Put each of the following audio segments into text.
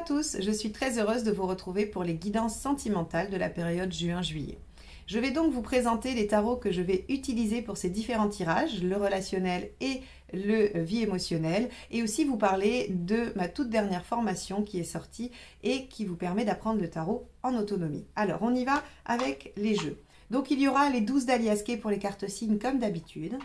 tous, je suis très heureuse de vous retrouver pour les guidances sentimentales de la période juin-juillet. Je vais donc vous présenter les tarots que je vais utiliser pour ces différents tirages, le relationnel et le vie émotionnelle, et aussi vous parler de ma toute dernière formation qui est sortie et qui vous permet d'apprendre le tarot en autonomie. Alors, on y va avec les jeux. Donc, il y aura les 12 d'Aliasquet pour les cartes signes comme d'habitude.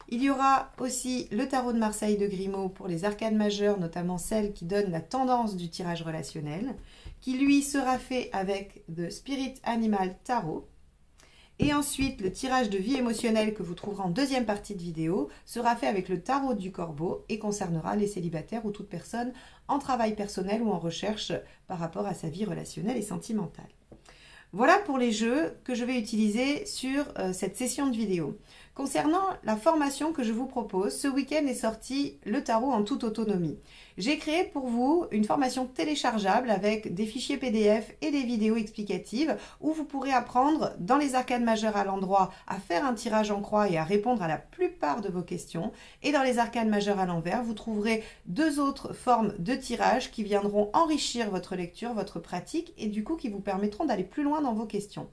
Il y aura aussi le tarot de Marseille de Grimaud pour les arcanes majeures, notamment celle qui donne la tendance du tirage relationnel, qui lui sera fait avec The Spirit Animal Tarot. Et ensuite, le tirage de vie émotionnelle que vous trouverez en deuxième partie de vidéo sera fait avec le tarot du corbeau et concernera les célibataires ou toute personne en travail personnel ou en recherche par rapport à sa vie relationnelle et sentimentale. Voilà pour les jeux que je vais utiliser sur cette session de vidéo. Concernant la formation que je vous propose, ce week-end est sorti le tarot en toute autonomie. J'ai créé pour vous une formation téléchargeable avec des fichiers PDF et des vidéos explicatives où vous pourrez apprendre dans les arcanes majeures à l'endroit à faire un tirage en croix et à répondre à la plupart de vos questions. Et dans les arcanes majeures à l'envers, vous trouverez deux autres formes de tirage qui viendront enrichir votre lecture, votre pratique et du coup qui vous permettront d'aller plus loin dans vos questions.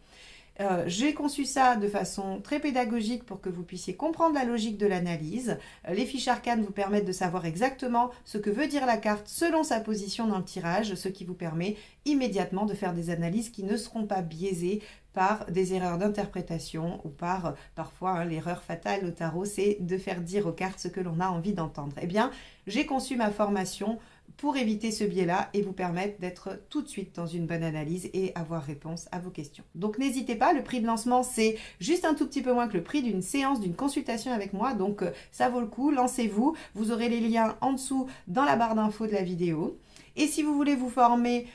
J'ai conçu ça de façon très pédagogique pour que vous puissiez comprendre la logique de l'analyse. Les fiches arcanes vous permettent de savoir exactement ce que veut dire la carte selon sa position dans le tirage, ce qui vous permet immédiatement de faire des analyses qui ne seront pas biaisées par des erreurs d'interprétation ou par parfois l'erreur fatale au tarot, c'est de faire dire aux cartes ce que l'on a envie d'entendre. Eh bien, j'ai conçu ma formation pour éviter ce biais-là et vous permettre d'être tout de suite dans une bonne analyse et avoir réponse à vos questions. Donc n'hésitez pas, le prix de lancement c'est juste un tout petit peu moins que le prix d'une séance, d'une consultation avec moi, donc ça vaut le coup, lancez-vous, vous aurez les liens en dessous dans la barre d'infos de la vidéo. Et si vous voulez vous former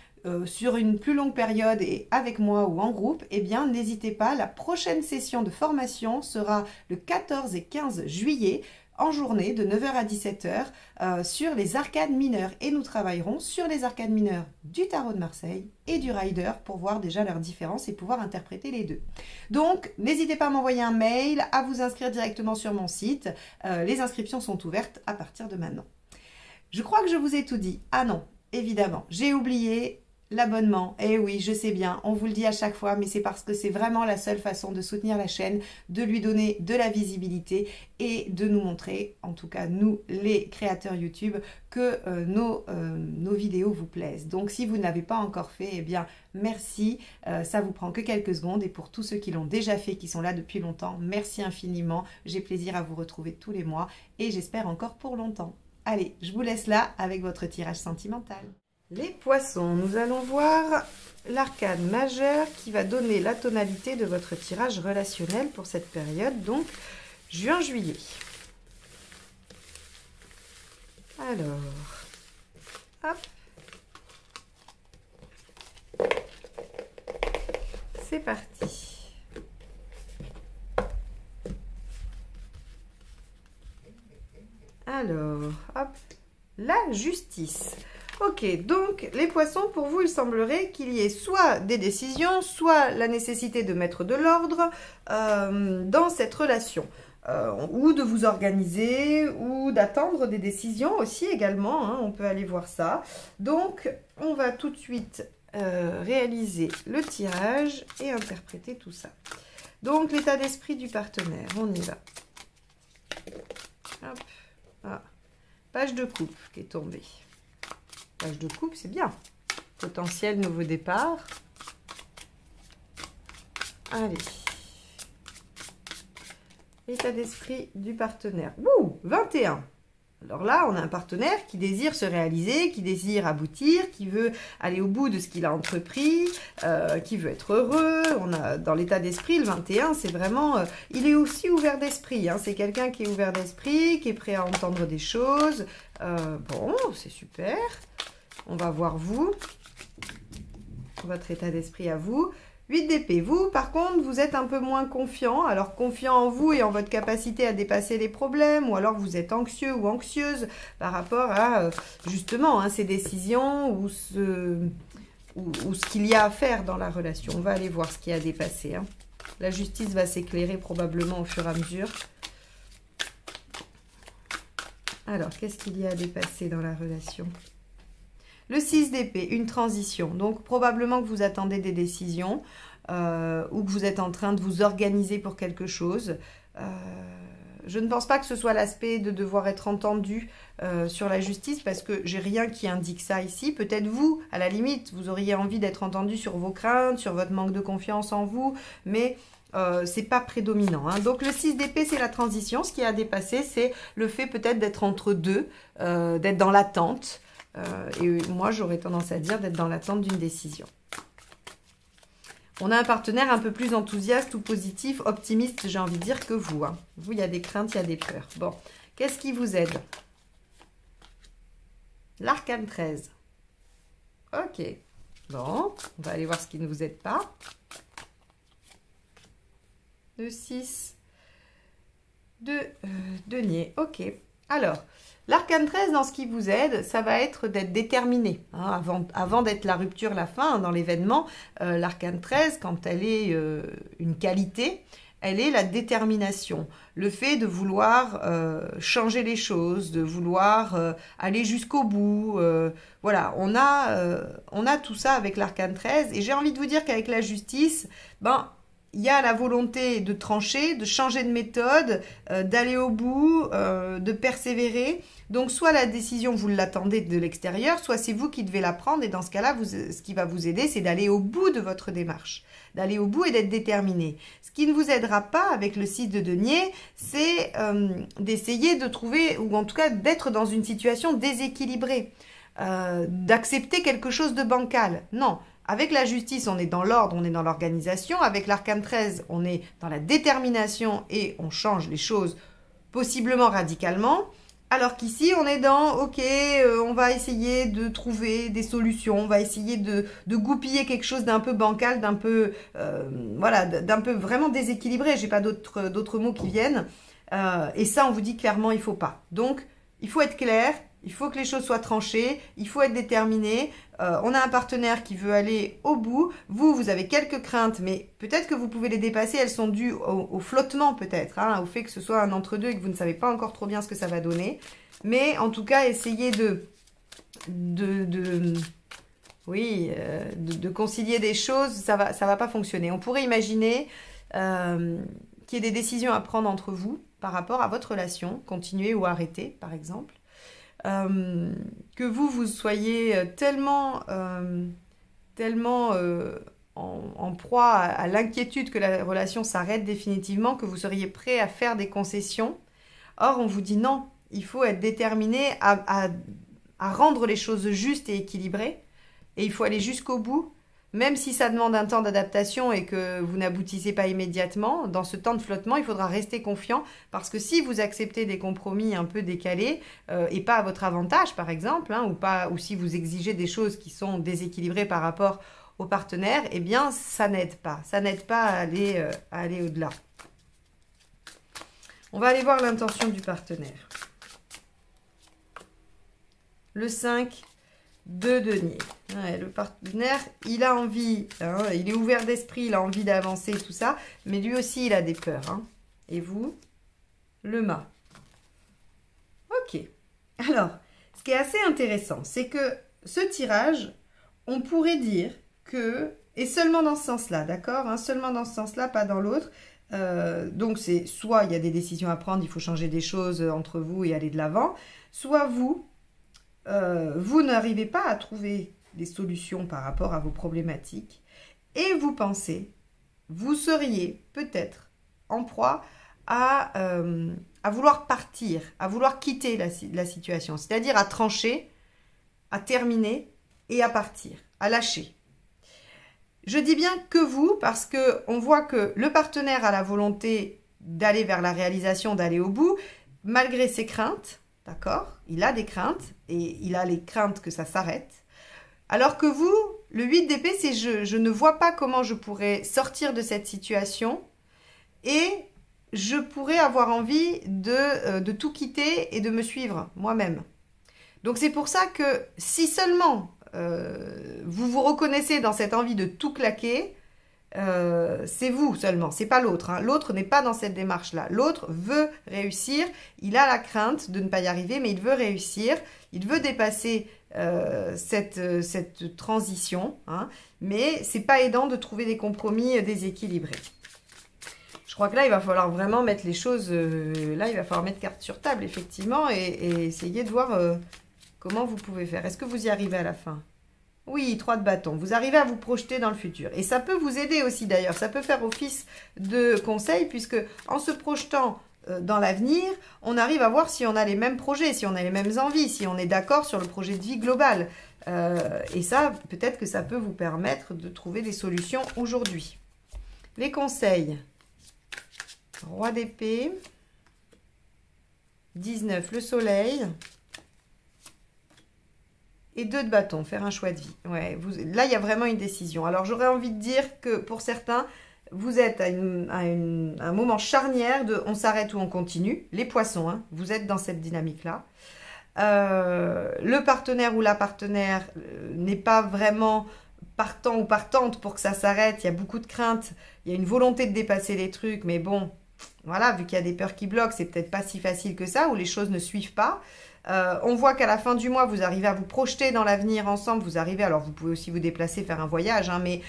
sur une plus longue période et avec moi ou en groupe, eh bien n'hésitez pas, la prochaine session de formation sera le 14 et 15 juillet, en journée de 9h à 17h sur les arcanes mineures et nous travaillerons sur les arcanes mineures du tarot de Marseille et du Rider pour voir déjà leurs différences et pouvoir interpréter les deux. Donc n'hésitez pas à m'envoyer un mail, à vous inscrire directement sur mon site. Les inscriptions sont ouvertes à partir de maintenant. Je crois que je vous ai tout dit. Ah non, évidemment, j'ai oublié l'abonnement. Eh oui, je sais bien, on vous le dit à chaque fois, mais c'est parce que c'est vraiment la seule façon de soutenir la chaîne, de lui donner de la visibilité et de nous montrer, en tout cas nous les créateurs YouTube, que nos vidéos vous plaisent. Donc si vous ne l'avez pas encore fait, eh bien merci, ça vous prend que quelques secondes et pour tous ceux qui l'ont déjà fait, qui sont là depuis longtemps, merci infiniment. J'ai plaisir à vous retrouver tous les mois et j'espère encore pour longtemps. Allez, je vous laisse là avec votre tirage sentimental. Les poissons, nous allons voir l'arcane majeure qui va donner la tonalité de votre tirage relationnel pour cette période, donc juin-juillet. Alors, hop, c'est parti. Alors, hop, la justice. Ok, donc les poissons, pour vous, il semblerait qu'il y ait soit des décisions, soit la nécessité de mettre de l'ordre dans cette relation, ou de vous organiser, ou d'attendre des décisions aussi également, hein, on peut aller voir ça. Donc, on va tout de suite réaliser le tirage et interpréter tout ça. Donc, l'état d'esprit du partenaire, on y va. Hop, ah, page de coupe qui est tombée. Page de coupe, c'est bien. Potentiel nouveau départ. Allez. État d'esprit du partenaire. Ouh, 21. Alors là, on a un partenaire qui désire se réaliser, qui désire aboutir, qui veut aller au bout de ce qu'il a entrepris, qui veut être heureux. On a dans l'état d'esprit, le 21, c'est vraiment... il est aussi ouvert d'esprit. Hein, c'est quelqu'un qui est ouvert d'esprit, qui est prêt à entendre des choses. Bon, c'est super. On va voir vous, votre état d'esprit à vous. 8 d'épée. Vous, par contre, vous êtes un peu moins confiant. Alors, confiant en vous et en votre capacité à dépasser les problèmes. Ou alors, vous êtes anxieux ou anxieuse par rapport à, justement, hein, ces décisions ou ce qu'il y a à faire dans la relation. On va aller voir ce qu'il y a à dépasser. Hein. La justice va s'éclairer probablement au fur et à mesure. Alors, qu'est-ce qu'il y a à dépasser dans la relation ? Le 6 d'épée, une transition. Donc probablement que vous attendez des décisions ou que vous êtes en train de vous organiser pour quelque chose. Je ne pense pas que ce soit l'aspect de devoir être entendu sur la justice parce que j'ai rien qui indique ça ici. Peut-être vous, à la limite, vous auriez envie d'être entendu sur vos craintes, sur votre manque de confiance en vous, mais c'est pas prédominant. Hein. Donc le 6 d'épée, c'est la transition. Ce qui a dépassé, c'est le fait peut-être d'être entre deux, d'être dans l'attente. Et moi, j'aurais tendance à dire d'être dans l'attente d'une décision. On a un partenaire un peu plus enthousiaste ou positif, optimiste, j'ai envie de dire, que vous. Hein. Vous, il y a des craintes, il y a des peurs. Bon, qu'est-ce qui vous aide? L'arcane 13. Ok. Bon, on va aller voir ce qui ne vous aide pas. Le 6 de denier. Ok. Alors, l'arcane 13, dans ce qui vous aide, ça va être d'être déterminé. Hein, avant d'être la rupture, la fin, dans l'événement, l'arcane 13, quand elle est une qualité, elle est la détermination. Le fait de vouloir changer les choses, de vouloir aller jusqu'au bout. Voilà, on a tout ça avec l'arcane 13. Et j'ai envie de vous dire qu'avec la justice, il y a la volonté de trancher, de changer de méthode, d'aller au bout, de persévérer. Donc, soit la décision, vous l'attendez de l'extérieur, soit c'est vous qui devez la prendre. Et dans ce cas-là, ce qui va vous aider, c'est d'aller au bout de votre démarche. D'aller au bout et d'être déterminé. Ce qui ne vous aidera pas avec le 6 de denier, c'est d'essayer de trouver, ou en tout cas d'être dans une situation déséquilibrée. D'accepter quelque chose de bancal. Non. Avec la justice, on est dans l'ordre, on est dans l'organisation. Avec l'arcane 13, on est dans la détermination et on change les choses possiblement radicalement. Alors qu'ici, on est dans, ok, on va essayer de trouver des solutions, on va essayer de goupiller quelque chose d'un peu bancal, d'un peu, voilà, d'un peu vraiment déséquilibré. J'ai pas d'autres mots qui viennent. Et ça, on vous dit clairement, il faut pas. Donc, il faut être clair. Il faut que les choses soient tranchées, il faut être déterminé. On a un partenaire qui veut aller au bout. Vous avez quelques craintes, mais peut-être que vous pouvez les dépasser. Elles sont dues au flottement peut-être, hein, au fait que ce soit un entre-deux et que vous ne savez pas encore trop bien ce que ça va donner. Mais en tout cas, essayez de concilier des choses. Ça va pas fonctionner. On pourrait imaginer qu'il y ait des décisions à prendre entre vous par rapport à votre relation, continuer ou arrêter, par exemple. Que vous soyez tellement en proie à l'inquiétude que la relation s'arrête définitivement, que vous seriez prêt à faire des concessions. Or, on vous dit non, il faut être déterminé à rendre les choses justes et équilibrées, et il faut aller jusqu'au bout, même si ça demande un temps d'adaptation et que vous n'aboutissez pas immédiatement. Dans ce temps de flottement, il faudra rester confiant parce que si vous acceptez des compromis un peu décalés et pas à votre avantage, par exemple, hein, ou si vous exigez des choses qui sont déséquilibrées par rapport au partenaire, eh bien, ça n'aide pas. Ça n'aide pas à aller au-delà. On va aller voir l'intention du partenaire. Le 5 de denier. Ouais, le partenaire, il a envie, hein, il est ouvert d'esprit, il a envie d'avancer, tout ça, mais lui aussi, il a des peurs. Hein. Et vous, le mât. Ok. Alors, ce qui est assez intéressant, c'est que ce tirage, on pourrait dire que, et seulement dans ce sens-là, d'accord, hein, seulement dans ce sens-là, pas dans l'autre. Donc, c'est soit il y a des décisions à prendre, il faut changer des choses entre vous et aller de l'avant, soit vous n'arrivez pas à trouver des solutions par rapport à vos problématiques et vous pensez, vous seriez peut-être en proie à vouloir partir, à vouloir quitter la situation, c'est-à-dire à trancher, à terminer et à partir, à lâcher. Je dis bien que vous, parce qu'on voit que le partenaire a la volonté d'aller vers la réalisation, d'aller au bout, malgré ses craintes, d'accord? Il a des craintes et il a les craintes que ça s'arrête. Alors que vous, le 8 d'épée, c'est je ne vois pas comment je pourrais sortir de cette situation et je pourrais avoir envie de tout quitter et de me suivre moi-même. Donc c'est pour ça que si seulement vous vous reconnaissez dans cette envie de tout claquer, c'est vous seulement, c'est pas l'autre. Hein. L'autre n'est pas dans cette démarche-là. L'autre veut réussir, il a la crainte de ne pas y arriver, mais il veut réussir, il veut dépasser cette transition, hein, mais c'est pas aidant de trouver des compromis déséquilibrés. Je crois que là, il va falloir vraiment mettre les choses... là, il va falloir mettre carte sur table, effectivement, et essayer de voir comment vous pouvez faire. Est-ce que vous y arrivez à la fin? Oui, 3 de bâton. Vous arrivez à vous projeter dans le futur. Et ça peut vous aider aussi, d'ailleurs. Ça peut faire office de conseil, puisque en se projetant dans l'avenir, on arrive à voir si on a les mêmes projets, si on a les mêmes envies, si on est d'accord sur le projet de vie global. Et ça, peut-être que ça peut vous permettre de trouver des solutions aujourd'hui. Les conseils. Roi d'épée, 19, le soleil, et 2 de bâton, faire un choix de vie. Ouais, là, il y a vraiment une décision. Alors, j'aurais envie de dire que pour certains, vous êtes à un moment charnière de on s'arrête ou on continue. Les poissons, hein, vous êtes dans cette dynamique-là. Le partenaire ou la partenaire n'est pas vraiment partant ou partante pour que ça s'arrête. Il y a beaucoup de craintes, il y a une volonté de dépasser les trucs, mais bon... Voilà, vu qu'il y a des peurs qui bloquent, c'est peut-être pas si facile que ça, ou les choses ne suivent pas. On voit qu'à la fin du mois, vous arrivez à vous projeter dans l'avenir ensemble. Vous arrivez, alors vous pouvez aussi vous déplacer, faire un voyage, hein, mais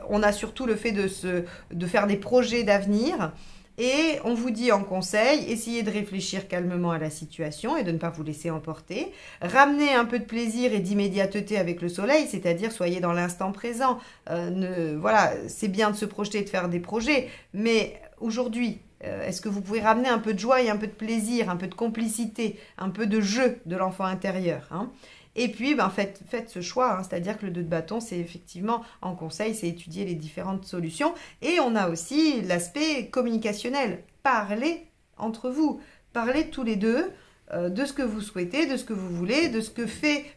on a surtout le fait de faire des projets d'avenir. Et on vous dit en conseil, essayez de réfléchir calmement à la situation et de ne pas vous laisser emporter. Ramenez un peu de plaisir et d'immédiateté avec le soleil, c'est-à-dire soyez dans l'instant présent. Voilà, c'est bien de se projeter et de faire des projets, mais aujourd'hui, est-ce que vous pouvez ramener un peu de joie et un peu de plaisir, un peu de complicité, un peu de jeu de l'enfant intérieur, hein? Et puis, ben, faites ce choix, hein, c'est-à-dire que le 2 de bâton, c'est effectivement, en conseil, c'est étudier les différentes solutions. Et on a aussi l'aspect communicationnel. Parlez entre vous, parlez tous les deux de ce que vous souhaitez, de ce que vous voulez, de ce que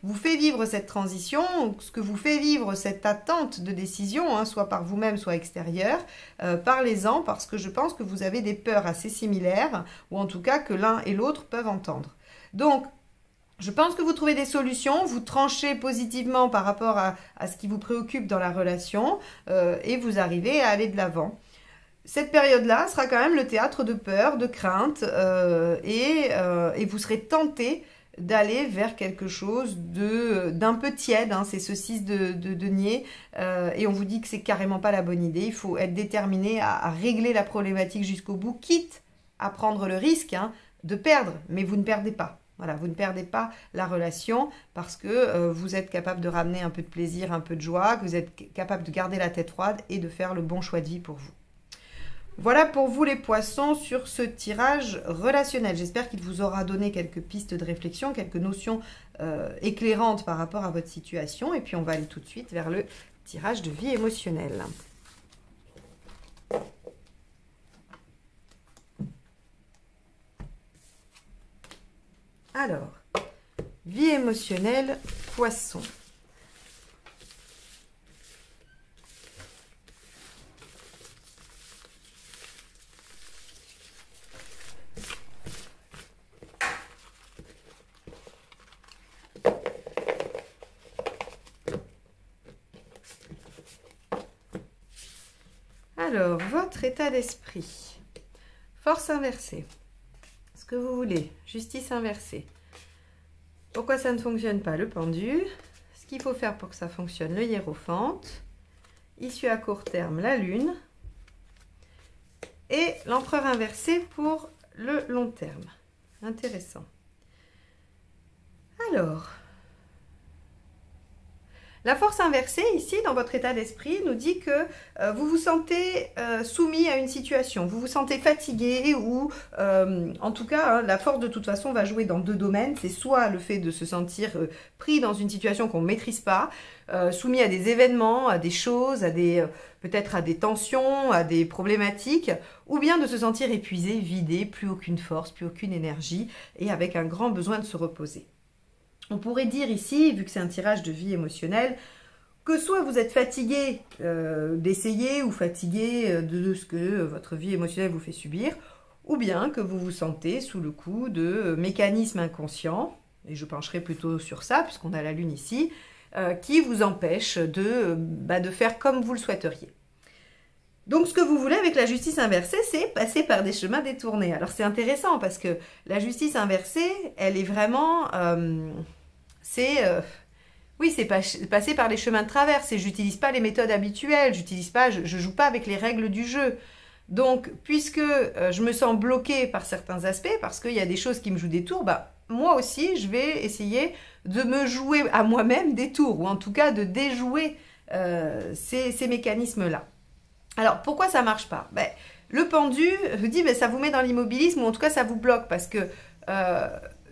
vous fait vivre cette transition, ce que vous fait vivre cette attente de décision, hein, soit par vous-même, soit extérieure. Parlez-en parce que je pense que vous avez des peurs assez similaires, ou en tout cas que l'un et l'autre peuvent entendre. Donc, je pense que vous trouvez des solutions, vous tranchez positivement par rapport à ce qui vous préoccupe dans la relation et vous arrivez à aller de l'avant. Cette période-là sera quand même le théâtre de peur, de crainte et vous serez tenté d'aller vers quelque chose d'un peu tiède, hein, c'est ce 6 de denier et on vous dit que c'est carrément pas la bonne idée. Il faut être déterminé à régler la problématique jusqu'au bout, quitte à prendre le risque, hein, de perdre, mais vous ne perdez pas. Voilà, vous ne perdez pas la relation parce que vous êtes capable de ramener un peu de plaisir, un peu de joie, que vous êtes capable de garder la tête froide et de faire le bon choix de vie pour vous. Voilà pour vous les poissons sur ce tirage relationnel. J'espère qu'il vous aura donné quelques pistes de réflexion, quelques notions éclairantes par rapport à votre situation. Et puis on va aller tout de suite vers le tirage de vie émotionnelle. Alors, vie émotionnelle, poisson. Alors, votre état d'esprit. Force inversée. Ce que vous voulez. Justice inversée. Pourquoi ça ne fonctionne pas? Le pendu. Ce qu'il faut faire pour que ça fonctionne, le hiérophante. Issue à court terme, la lune. Et l'empereur inversé pour le long terme. Intéressant. Alors, la force inversée, ici, dans votre état d'esprit, nous dit que vous vous sentez soumis à une situation, vous vous sentez fatigué ou, en tout cas, hein, la force, de toute façon, va jouer dans 2 domaines. C'est soit le fait de se sentir pris dans une situation qu'on ne maîtrise pas, soumis à des événements, à des choses, peut-être à des tensions, à des problématiques, ou bien de se sentir épuisé, vidé, plus aucune force, plus aucune énergie, et avec un grand besoin de se reposer. On pourrait dire ici, vu que c'est un tirage de vie émotionnelle, que soit vous êtes fatigué d'essayer ou fatigué de ce que votre vie émotionnelle vous fait subir, ou bien que vous vous sentez sous le coup de mécanismes inconscients, et je pencherai plutôt sur ça, puisqu'on a la lune ici, qui vous empêchent de faire comme vous le souhaiteriez. Donc, ce que vous voulez avec la justice inversée, c'est passer par des chemins détournés. Alors, c'est intéressant parce que la justice inversée, elle est vraiment... oui, c'est passer par les chemins de traverse. J'utilise pas les méthodes habituelles, je joue pas avec les règles du jeu. Donc, puisque je me sens bloquée par certains aspects, parce qu'il y a des choses qui me jouent des tours, bah, moi aussi, je vais essayer de me jouer à moi-même des tours, ou en tout cas de déjouer ces mécanismes-là. Alors, pourquoi ça marche pas? Ben, le pendu vous dit, ben, ça vous met dans l'immobilisme, ou en tout cas, ça vous bloque, parce que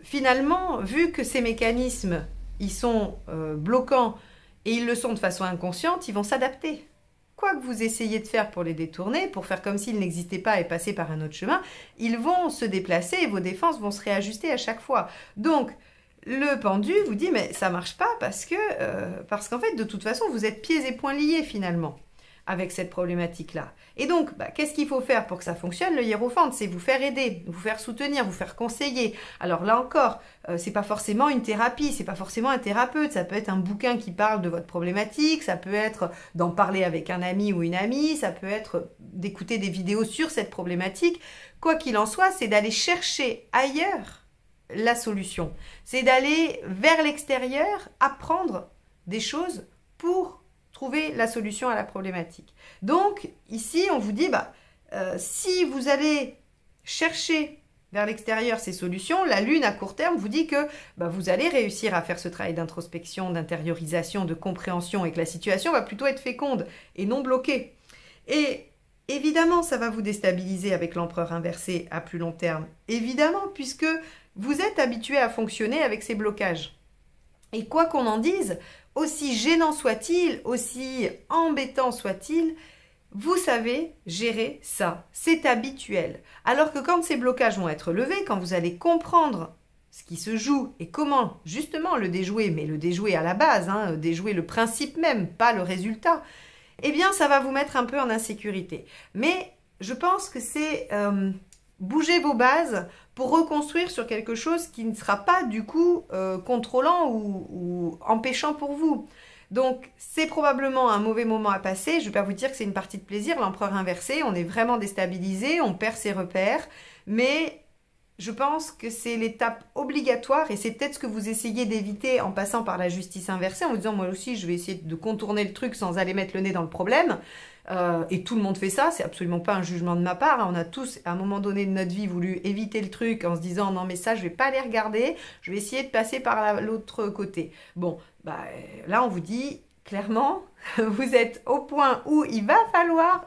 finalement, vu que ces mécanismes, ils sont bloquants, et ils le sont de façon inconsciente, ils vont s'adapter. Quoi que vous essayiez de faire pour les détourner, pour faire comme s'ils n'existaient pas et passer par un autre chemin, ils vont se déplacer et vos défenses vont se réajuster à chaque fois. Donc, le pendu vous dit, mais ça marche pas parce qu'en fait, de toute façon, vous êtes pieds et poings liés finalement avec cette problématique-là. Et donc, bah, qu'est-ce qu'il faut faire pour que ça fonctionne? Le hiérophante, c'est vous faire aider, vous faire soutenir, vous faire conseiller. Alors là encore, c'est pas forcément une thérapie, c'est pas forcément un thérapeute, ça peut être un bouquin qui parle de votre problématique, ça peut être d'en parler avec un ami ou une amie, ça peut être d'écouter des vidéos sur cette problématique. Quoi qu'il en soit, c'est d'aller chercher ailleurs la solution. C'est d'aller vers l'extérieur, apprendre des choses pour trouver la solution à la problématique. Donc, ici, on vous dit, bah, si vous allez chercher vers l'extérieur ces solutions, la Lune, à court terme, vous dit que bah, vous allez réussir à faire ce travail d'introspection, d'intériorisation, de compréhension, et que la situation va plutôt être féconde et non bloquée. Et évidemment, ça va vous déstabiliser avec l'empereur inversé à plus long terme. Évidemment, puisque vous êtes habitué à fonctionner avec ces blocages. Et quoi qu'on en dise, aussi gênant soit-il, aussi embêtant soit-il, vous savez gérer ça. C'est habituel. Alors que quand ces blocages vont être levés, quand vous allez comprendre ce qui se joue et comment justement le déjouer, mais le déjouer à la base, hein, déjouer le principe même, pas le résultat, eh bien ça va vous mettre un peu en insécurité. Mais je pense que c'est bouger vos bases pour reconstruire sur quelque chose qui ne sera pas du coup contrôlant ou empêchant pour vous. Donc c'est probablement un mauvais moment à passer, je ne vais pas vous dire que c'est une partie de plaisir, l'empereur inversé, on est vraiment déstabilisé, on perd ses repères, mais je pense que c'est l'étape obligatoire et c'est peut-être ce que vous essayez d'éviter en passant par la justice inversée, en vous disant moi aussi je vais essayer de contourner le truc sans aller mettre le nez dans le problème. Et tout le monde fait ça, c'est absolument pas un jugement de ma part, hein. On a tous à un moment donné de notre vie voulu éviter le truc en se disant non mais ça je vais pas aller regarder, je vais essayer de passer par l'autre côté. Bon, bah, là on vous dit clairement, vous êtes au point où il va falloir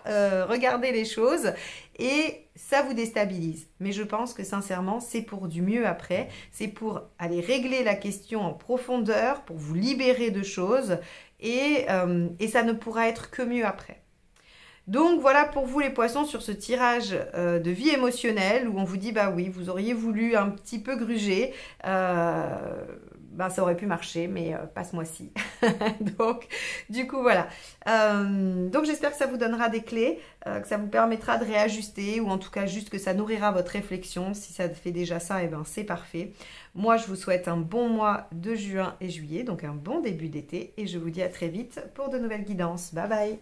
regarder les choses et ça vous déstabilise. Mais je pense que sincèrement, c'est pour du mieux après. C'est pour aller régler la question en profondeur, pour vous libérer de choses et ça ne pourra être que mieux après. Donc voilà pour vous les poissons sur ce tirage de vie émotionnelle où on vous dit bah oui, vous auriez voulu un petit peu gruger. Ben, ça aurait pu marcher, mais pas ce mois-ci. Donc, du coup, voilà. Donc, j'espère que ça vous donnera des clés, que ça vous permettra de réajuster, ou en tout cas, juste que ça nourrira votre réflexion. Si ça fait déjà ça, eh ben, c'est parfait. Moi, je vous souhaite un bon mois de juin et juillet, donc un bon début d'été, et je vous dis à très vite pour de nouvelles guidances. Bye bye!